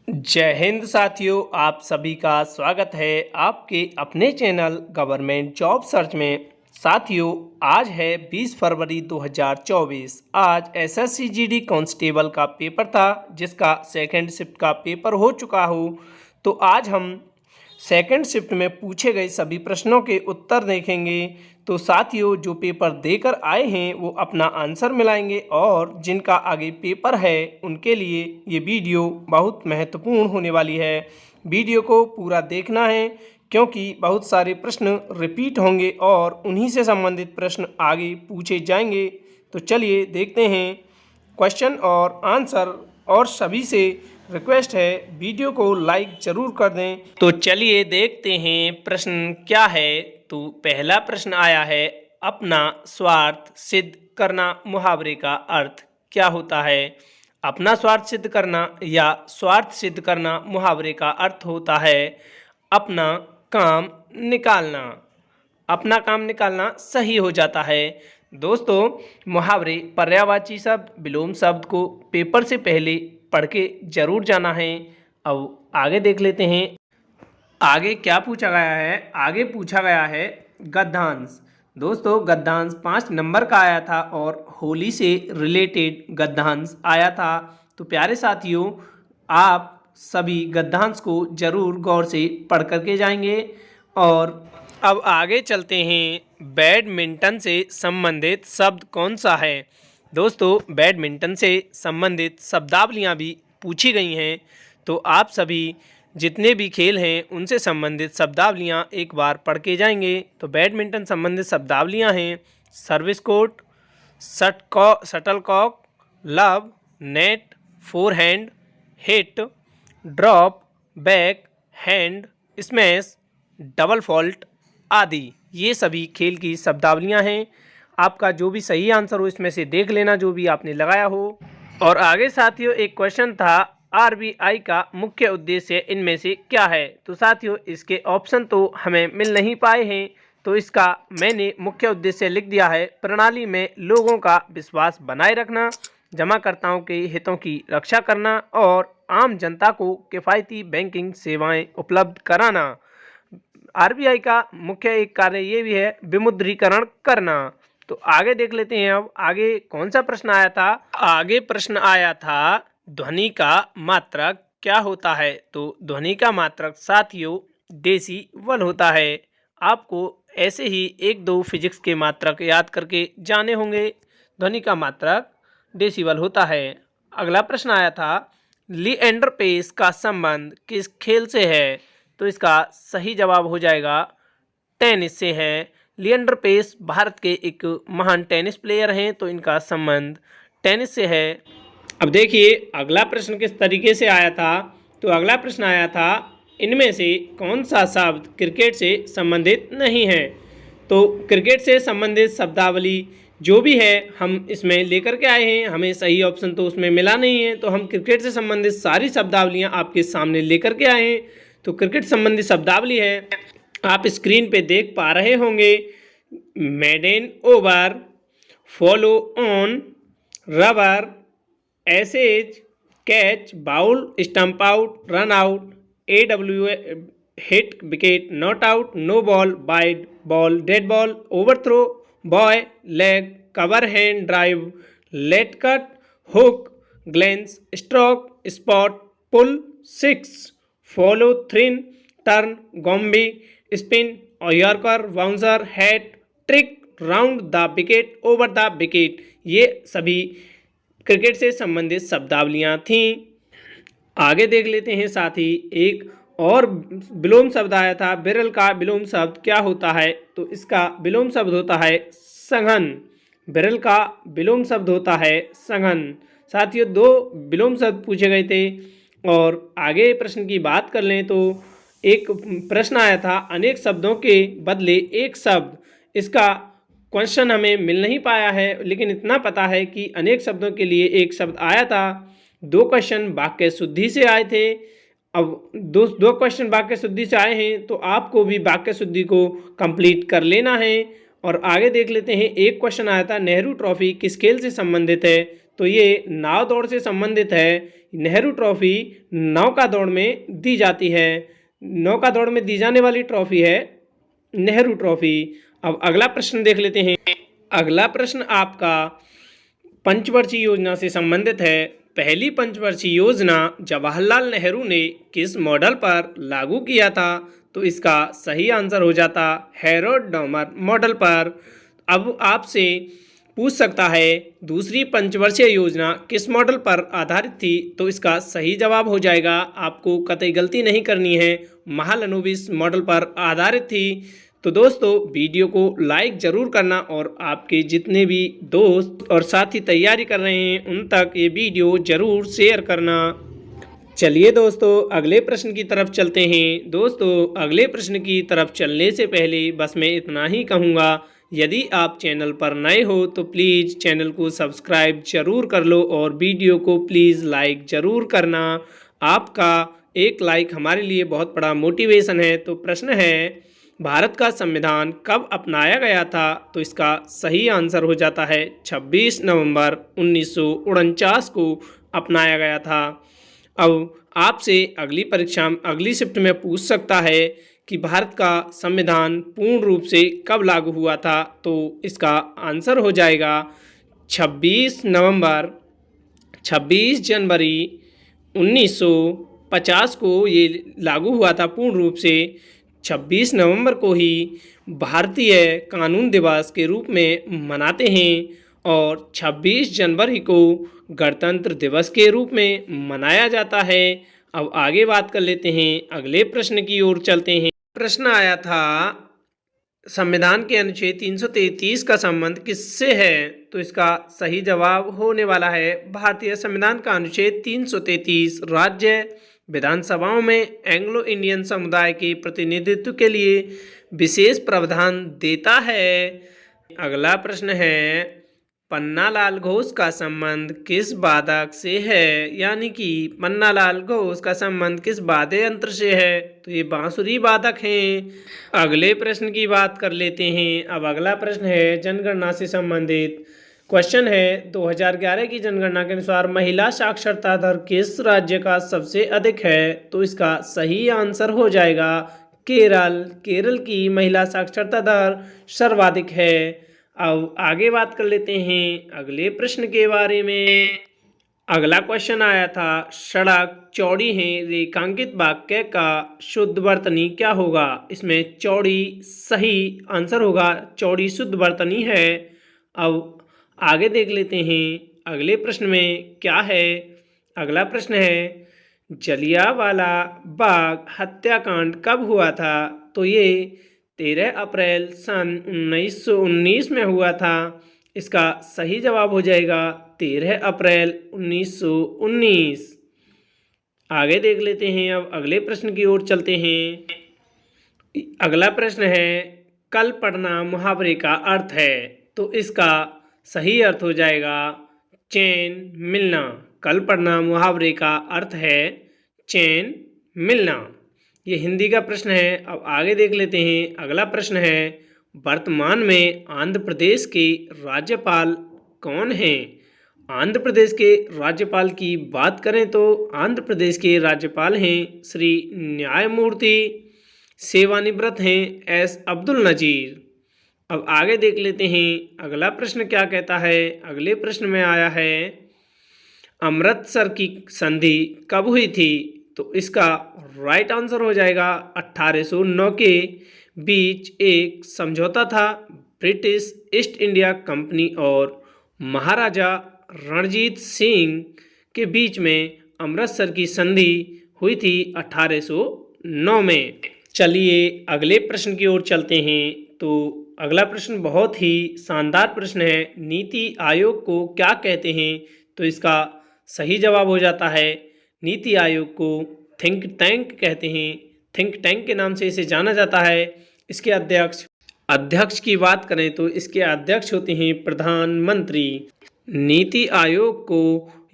जय हिंद साथियों, आप सभी का स्वागत है आपके अपने चैनल गवर्नमेंट जॉब सर्च में। साथियों, आज है 20 फरवरी 2024। आज एसएससी जीडी कांस्टेबल का पेपर था जिसका सेकंड शिफ्ट का पेपर हो चुका हो। तो आज हम सेकंड शिफ्ट में पूछे गए सभी प्रश्नों के उत्तर देखेंगे। तो साथियों, जो पेपर देकर आए हैं वो अपना आंसर मिलाएंगे और जिनका आगे पेपर है उनके लिए ये वीडियो बहुत महत्वपूर्ण होने वाली है। वीडियो को पूरा देखना है क्योंकि बहुत सारे प्रश्न रिपीट होंगे और उन्हीं से संबंधित प्रश्न आगे पूछे जाएंगे। तो चलिए देखते हैं क्वेश्चन और आंसर। और सभी से रिक्वेस्ट है वीडियो को लाइक जरूर कर दें। तो चलिए देखते हैं प्रश्न क्या है। तो पहला प्रश्न आया है, अपना स्वार्थ सिद्ध करना मुहावरे का अर्थ क्या होता है। अपना स्वार्थ सिद्ध करना या स्वार्थ सिद्ध करना मुहावरे का अर्थ होता है अपना काम निकालना। अपना काम निकालना सही हो जाता है। दोस्तों, मुहावरे पर्यायवाची शब्द विलोम शब्द को पेपर से पहले पढ़ के जरूर जाना है। अब आगे देख लेते हैं आगे क्या पूछा गया है। आगे पूछा गया है गद्यांश। दोस्तों, गद्यांश 5 नंबर का आया था और होली से रिलेटेड गद्यांश आया था। तो प्यारे साथियों, आप सभी गद्यांश को जरूर गौर से पढ़ करके जाएंगे। और अब आगे चलते हैं, बैडमिंटन से संबंधित शब्द कौन सा है। दोस्तों, बैडमिंटन से संबंधित शब्दावलियाँ भी पूछी गई हैं। तो आप सभी जितने भी खेल हैं उनसे संबंधित शब्दावलियाँ एक बार पढ़ के जाएंगे। तो बैडमिंटन संबंधित शब्दावलियाँ हैं service court, shuttlecock, love, net, forehand, hit, drop, back hand, smash, double fault आदि। ये सभी खेल की शब्दावलियाँ हैं। आपका जो भी सही आंसर हो इसमें से देख लेना जो भी आपने लगाया हो। और आगे साथियों एक क्वेश्चन था, आरबीआई का मुख्य उद्देश्य इनमें से क्या है। तो साथियों, इसके ऑप्शन तो हमें मिल नहीं पाए हैं, तो इसका मैंने मुख्य उद्देश्य लिख दिया है प्रणाली में लोगों का विश्वास बनाए रखना, जमाकर्ताओं के हितों की रक्षा करना और आम जनता को किफ़ायती बैंकिंग सेवाएं उपलब्ध कराना। आरबीआई का मुख्य एक कार्य ये भी है विमुद्रीकरण करना। तो आगे देख लेते हैं। अब आगे कौन सा प्रश्न आया था। आगे प्रश्न आया था, ध्वनि का मात्रक क्या होता है। तो ध्वनि का मात्रक साथियों डेसिबल होता है। आपको ऐसे ही एक दो फिजिक्स के मात्रक याद करके जाने होंगे। ध्वनि का मात्रक डेसिबल होता है। अगला प्रश्न आया था, लिएंडर पेस का संबंध किस खेल से है। तो इसका सही जवाब हो जाएगा टेनिस से है। लिएंडर पेस भारत के एक महान टेनिस प्लेयर हैं, तो इनका संबंध टेनिस से है। अब देखिए अगला प्रश्न किस तरीके से आया था। तो अगला प्रश्न आया था, इनमें से कौन सा शब्द क्रिकेट से संबंधित नहीं है। तो क्रिकेट से संबंधित शब्दावली जो भी है हम इसमें लेकर के आए हैं। हमें सही ऑप्शन तो उसमें मिला नहीं है, तो हम क्रिकेट से संबंधित सारी शब्दावलियां आपके सामने लेकर के आए हैं। तो क्रिकेट संबंधी शब्दावली है, आप स्क्रीन पे देख पा रहे होंगे, maiden over, follow on, rubber, aces, catch, bowl, stump out, run out, AW, hit, wicket, not out, no ball, wide ball, dead ball, overthrow, bye, leg, cover hand, drive, late cut, hook, glance, stroke, spot, pull, six, follow, through, turn, गॉम्बी, spin, yorker, bouncer, hat, trick, round the wicket, over the wicket. ये सभी cricket से संबंधित शब्दावलियाँ थीं। आगे देख लेते हैं। साथ ही एक और विलोम शब्द आया था, विरल का विलोम शब्द क्या होता है। तो इसका विलोम शब्द होता है सघन। विरल का विलोम शब्द होता है सघन। साथियों, 2 विलोम शब्द पूछे गए थे। और आगे प्रश्न की बात कर लें तो एक प्रश्न आया था, अनेक शब्दों के बदले एक शब्द। इसका क्वेश्चन हमें मिल नहीं पाया है, लेकिन इतना पता है कि अनेक शब्दों के लिए एक शब्द आया था। 2 क्वेश्चन वाक्य शुद्धि से आए थे। अब दो क्वेश्चन वाक्य शुद्धि से आए हैं, तो आपको भी वाक्य शुद्धि को कंप्लीट कर लेना है। और आगे देख लेते हैं। एक क्वेश्चन आया था, नेहरू ट्रॉफी किस खेल से संबंधित है। तो ये नाव दौड़ से संबंधित है। नेहरू ट्रॉफी नौका दौड़ में दी जाती है। नौका दौड़ में दी जाने वाली ट्रॉफी है नेहरू ट्रॉफी। अब अगला प्रश्न देख लेते हैं। अगला प्रश्न आपका पंचवर्षीय योजना से संबंधित है। पहली पंचवर्षीय योजना जवाहरलाल नेहरू ने किस मॉडल पर लागू किया था? तो इसका सही आंसर हो जाता हैरोल्ड डॉमर मॉडल पर। अब आपसे पूछ सकता है दूसरी पंचवर्षीय योजना किस मॉडल पर आधारित थी? तो इसका सही जवाब हो जाएगा, आपको कतई गलती नहीं करनी है, महालनोबिस मॉडल पर आधारित थी। तो दोस्तों वीडियो को लाइक ज़रूर करना और आपके जितने भी दोस्त और साथी तैयारी कर रहे हैं उन तक ये वीडियो ज़रूर शेयर करना। चलिए दोस्तों अगले प्रश्न की तरफ चलते हैं। दोस्तों अगले प्रश्न की तरफ चलने से पहले बस मैं इतना ही कहूँगा, यदि आप चैनल पर नए हो तो प्लीज़ चैनल को सब्सक्राइब जरूर कर लो और वीडियो को प्लीज़ लाइक ज़रूर करना। आपका एक लाइक हमारे लिए बहुत बड़ा मोटिवेशन है। तो प्रश्न है, भारत का संविधान कब अपनाया गया था? तो इसका सही आंसर हो जाता है 26 नवंबर 1949 को अपनाया गया था। अब आपसे अगली शिफ्ट में पूछ सकता है कि भारत का संविधान पूर्ण रूप से कब लागू हुआ था? तो इसका आंसर हो जाएगा 26 जनवरी 1950 को ये लागू हुआ था पूर्ण रूप से। 26 नवंबर को ही भारतीय कानून दिवस के रूप में मनाते हैं और 26 जनवरी को गणतंत्र दिवस के रूप में मनाया जाता है। अब आगे बात कर लेते हैं, अगले प्रश्न की ओर चलते हैं। प्रश्न आया था संविधान के अनुच्छेद 333 का संबंध किससे है? तो इसका सही जवाब होने वाला है भारतीय संविधान का अनुच्छेद 333 राज्य विधानसभाओं में एंग्लो इंडियन समुदाय के प्रतिनिधित्व के लिए विशेष प्रावधान देता है। अगला प्रश्न है, पन्नालाल घोष का संबंध किस वादक से है? यानी कि पन्नालाल घोष का संबंध किस वाद्य यंत्र से है? तो ये बांसुरी वादक हैं। अगले प्रश्न की बात कर लेते हैं। अब अगला प्रश्न है जनगणना से संबंधित क्वेश्चन है। 2011 की जनगणना के अनुसार महिला साक्षरता दर किस राज्य का सबसे अधिक है? तो इसका सही आंसर हो जाएगा केरल। केरल की महिला साक्षरता दर सर्वाधिक है। अब आगे बात कर लेते हैं अगले प्रश्न के बारे में। अगला क्वेश्चन आया था, सड़क चौड़ी है रेखांकित वाक्य का शुद्ध वर्तनी क्या होगा? इसमें चौड़ी सही आंसर होगा, चौड़ी शुद्ध वर्तनी है। अब आगे देख लेते हैं अगले प्रश्न में क्या है। अगला प्रश्न है, जलियांवाला बाग हत्याकांड कब हुआ था? तो ये 13 अप्रैल सन 1919 में हुआ था। इसका सही जवाब हो जाएगा 13 अप्रैल 1919। आगे देख लेते हैं, अब अगले प्रश्न की ओर चलते हैं। अगला प्रश्न है, कल पढ़ना मुहावरे का अर्थ है। तो इसका सही अर्थ हो जाएगा चैन मिलना। कल पढ़ना मुहावरे का अर्थ है चैन मिलना। ये हिंदी का प्रश्न है। अब आगे देख लेते हैं, अगला प्रश्न है, वर्तमान में आंध्र प्रदेश के राज्यपाल कौन हैं? आंध्र प्रदेश के राज्यपाल की बात करें तो आंध्र प्रदेश के राज्यपाल हैं श्री न्यायमूर्ति सेवानिवृत्त हैं एस अब्दुल नज़ीर। अब आगे देख लेते हैं अगला प्रश्न क्या कहता है। अगले प्रश्न में आया है, अमृतसर की संधि कब हुई थी? तो इसका राइट आंसर हो जाएगा 1809 के बीच एक समझौता था ब्रिटिश ईस्ट इंडिया कंपनी और महाराजा रणजीत सिंह के बीच में अमृतसर की संधि हुई थी 1809 में। चलिए अगले प्रश्न की ओर चलते हैं। तो अगला प्रश्न बहुत ही शानदार प्रश्न है, नीति आयोग को क्या कहते हैं? तो इसका सही जवाब हो जाता है नीति आयोग को थिंक टैंक कहते हैं। थिंक टैंक के नाम से इसे जाना जाता है। इसके अध्यक्ष की बात करें तो इसके अध्यक्ष होते हैं प्रधानमंत्री। नीति आयोग को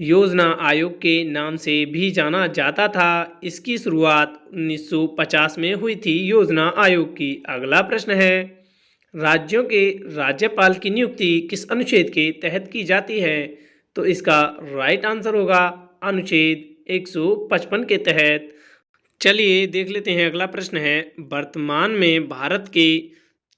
योजना आयोग के नाम से भी जाना जाता था। इसकी शुरुआत 1950 में हुई थी योजना आयोग की। अगला प्रश्न है, राज्यों के राज्यपाल की नियुक्ति किस अनुच्छेद के तहत की जाती है? तो इसका राइट आंसर होगा अनुच्छेद 155 के तहत। चलिए देख लेते हैं, अगला प्रश्न है, वर्तमान में भारत के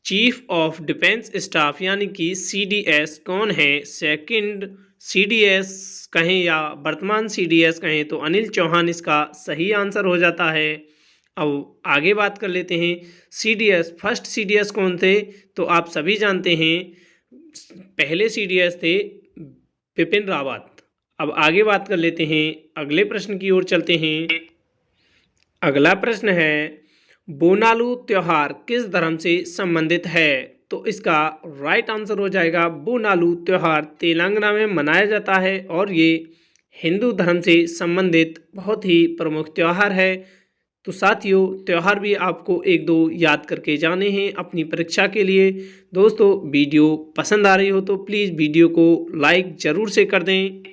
चीफ ऑफ डिफेंस स्टाफ यानी कि CDS कौन है? सेकंड CDS कहें या वर्तमान CDS कहें तो अनिल चौहान इसका सही आंसर हो जाता है। अब आगे बात कर लेते हैं, CDS फर्स्ट CDS कौन थे? तो आप सभी जानते हैं, पहले CDS थे बिपिन रावत। अब आगे बात कर लेते हैं, अगले प्रश्न की ओर चलते हैं। अगला प्रश्न है, बोनालू त्योहार किस धर्म से संबंधित है? तो इसका राइट आंसर हो जाएगा, बोनालू त्योहार तेलंगाना में मनाया जाता है और ये हिंदू धर्म से संबंधित बहुत ही प्रमुख त्यौहार है। तो साथियों, त्यौहार भी आपको एक दो याद करके जाने हैं अपनी परीक्षा के लिए। दोस्तों, वीडियो पसंद आ रही हो तो प्लीज़ वीडियो को लाइक ज़रूर से कर दें।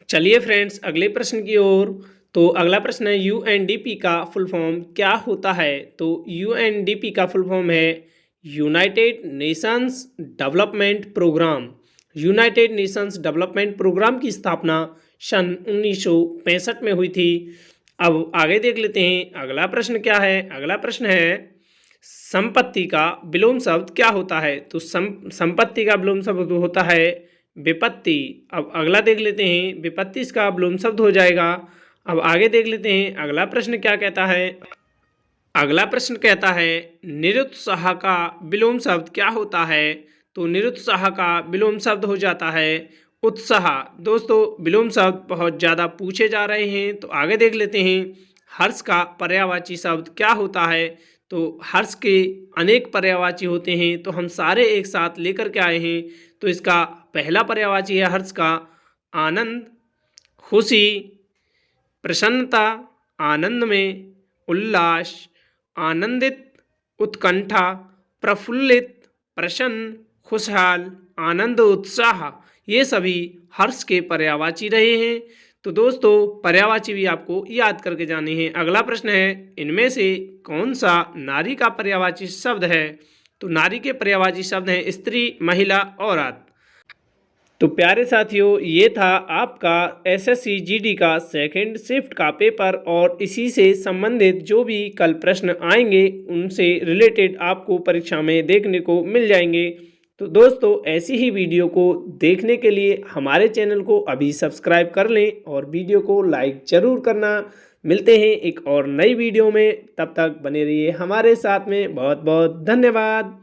चलिए फ्रेंड्स, अगले प्रश्न की ओर। तो अगला प्रश्न है, UNDP का फुल फॉर्म क्या होता है? तो UNDP का फुल फॉर्म है United Nations Development Programme. United Nations Development Programme की स्थापना सन 1965 में हुई थी। अब आगे देख लेते हैं, अगला प्रश्न क्या है। अगला प्रश्न है, संपत्ति का विलोम शब्द क्या होता है? तो संपत्ति का विलोम शब्द होता है विपत्ति। अब अगला देख लेते हैं, विपत्ति इसका विलोम शब्द हो जाएगा। अब आगे देख लेते हैं, अगला प्रश्न क्या कहता है। अगला प्रश्न कहता है, निरुत्साह का विलोम शब्द क्या होता है? तो निरुत्साह का विलोम शब्द हो जाता है उत्साह। दोस्तों, विलोम शब्द बहुत ज़्यादा पूछे जा रहे हैं, तो आगे देख लेते हैं, हर्ष का पर्यायवाची शब्द क्या होता है? तो हर्ष के अनेक पर्यायवाची होते हैं, तो हम सारे एक साथ लेकर के आए हैं। तो इसका पहला पर्यायवाची है हर्ष का आनंद, खुशी, प्रसन्नता, आनंद में, उल्लास, आनंदित, उत्कंठा, प्रफुल्लित, प्रसन्न, खुशहाल, आनंद, उत्साह, ये सभी हर्ष के पर्यायवाची रहे हैं। तो दोस्तों, पर्यायवाची भी आपको याद करके जाने हैं। अगला प्रश्न है, इनमें से कौन सा नारी का पर्यायवाची शब्द है? तो नारी के पर्यायवाची शब्द हैं स्त्री, महिला, औरत। तो प्यारे साथियों, ये था आपका SSC GD का सेकंड शिफ्ट का पेपर और इसी से संबंधित जो भी कल प्रश्न आएंगे उनसे रिलेटेड आपको परीक्षा में देखने को मिल जाएंगे। तो दोस्तों, ऐसी ही वीडियो को देखने के लिए हमारे चैनल को अभी सब्सक्राइब कर लें और वीडियो को लाइक ज़रूर करना। मिलते हैं एक और नई वीडियो में, तब तक बने रहिए हमारे साथ में। बहुत बहुत धन्यवाद।